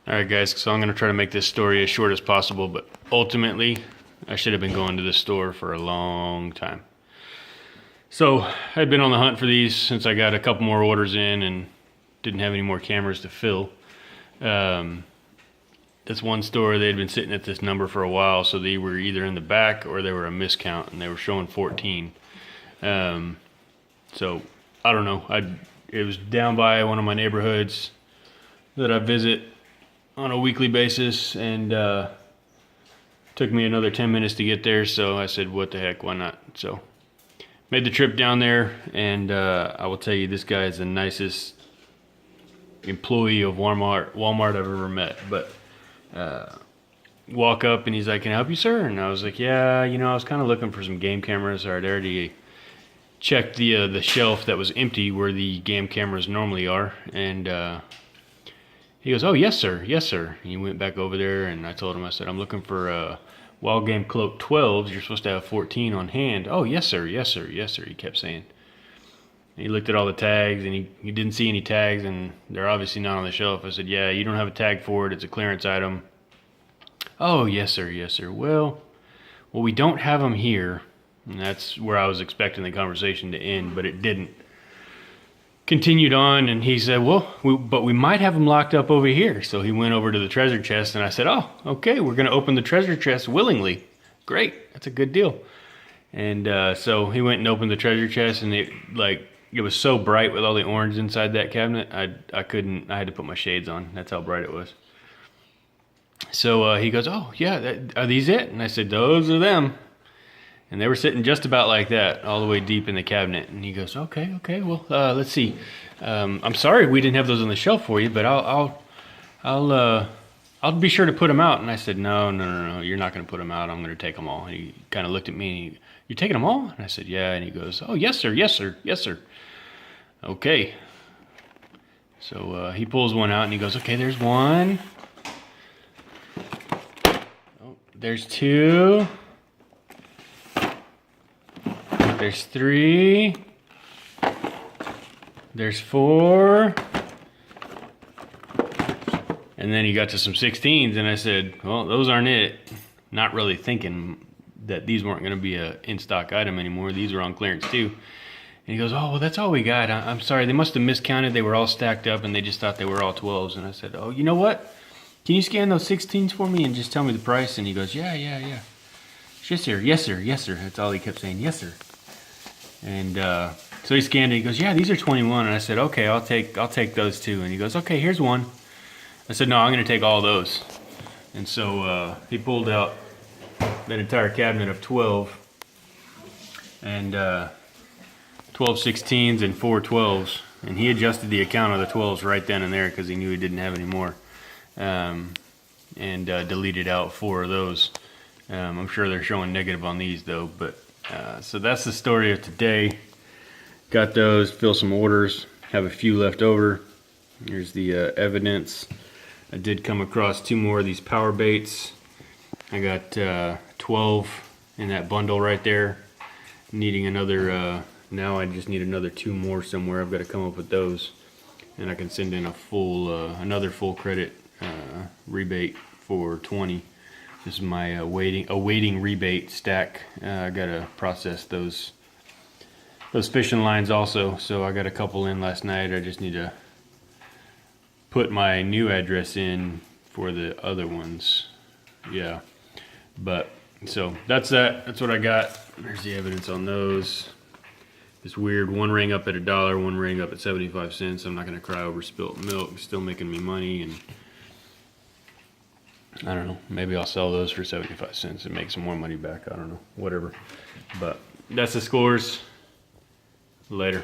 Alright guys, so I'm going to try to make this story as short as possible, but ultimately I should have been going to this store for a long time. So I've been on the hunt for these since I got a couple more orders in and didn't have any more cameras to fill. This one store, they had been sitting at this number for a while, so they were either in the back or they were a miscount, and they were showing 14. So I don't know. It was down by one of my neighborhoods that I visit on a weekly basis, and took me another 10 minutes to get there, so I said, what the heck, why not? So made the trip down there, and I will tell you, this guy is the nicest employee of Walmart I've ever met. But walk up and he's like, can I help you, sir? And I was like, yeah, you know, I was kind of looking for some game cameras. I'd already checked the shelf that was empty where the game cameras normally are, and he goes, oh, yes, sir. Yes, sir. And he went back over there, and I told him, I said, I'm looking for Wild Game Cloak 12s. You're supposed to have 14 on hand. Oh, yes, sir. Yes, sir. Yes, sir. He kept saying. And he looked at all the tags, and he didn't see any tags, and they're obviously not on the shelf. I said, yeah, you don't have a tag for it. It's a clearance item. Oh, yes, sir. Yes, sir. Well, we don't have them here. And that's where I was expecting the conversation to end, but it didn't. Continued on, and he said, well, but we might have them locked up over here. So he went over to the treasure chest, and I said, oh, okay, we're going to open the treasure chest willingly. Great, that's a good deal. And so he went and opened the treasure chest, and it was so bright with all the orange inside that cabinet, I had to put my shades on. That's how bright it was. So he goes, oh, yeah, are these it? And I said, those are them. And they were sitting just about like that, all the way deep in the cabinet. And he goes, okay, well, let's see. I'm sorry we didn't have those on the shelf for you, but I'll be sure to put them out. And I said, no, you're not going to put them out. I'm going to take them all. And he kind of looked at me, and you're taking them all? And I said, yeah. And he goes, oh, yes, sir, yes, sir, yes, sir. Okay. So he pulls one out, and he goes, okay, there's one. Oh, there's two. There's three. There's four. And then he got to some 16s, and I said, well, those aren't it. Not really thinking that these weren't going to be a in-stock item anymore. These are on clearance too. And he goes, oh, well, that's all we got. I'm sorry, they must have miscounted. They were all stacked up, and they just thought they were all 12s. And I said, oh, you know what? Can you scan those 16s for me and just tell me the price? And he goes, yeah. Yes, sir, yes, sir, yes, sir. That's all he kept saying, yes, sir. And so he scanned it. He goes, yeah, these are 21. And I said, okay, I'll take those too. And he goes, okay, here's one. I said, no, I'm going to take all those. And so he pulled out that entire cabinet of 12, and 12 16s and 4 12s. And he adjusted the account of the 12s right then and there because he knew he didn't have any more, and deleted out 4 of those. I'm sure they're showing negative on these though, but so that's the story of today. Got those, fill some orders, have a few left over. Here's the evidence. I did come across 2 more of these power baits. I got 12 in that bundle right there. Needing another, now I just need another 2 more somewhere. I've got to come up with those. And I can send in a full, another full credit rebate for 20. This is my awaiting rebate stack. I gotta process those fishing lines also. So I got a couple in last night. I just need to put my new address in for the other ones. Yeah, but so that's that. That's what I got. There's the evidence on those. This weird one ring up at $1, one ring up at 75 cents. I'm not gonna cry over spilt milk. It's still making me money, and I don't know, maybe I'll sell those for 75 cents and make some more money back. I don't know, whatever. But that's the scores. Later.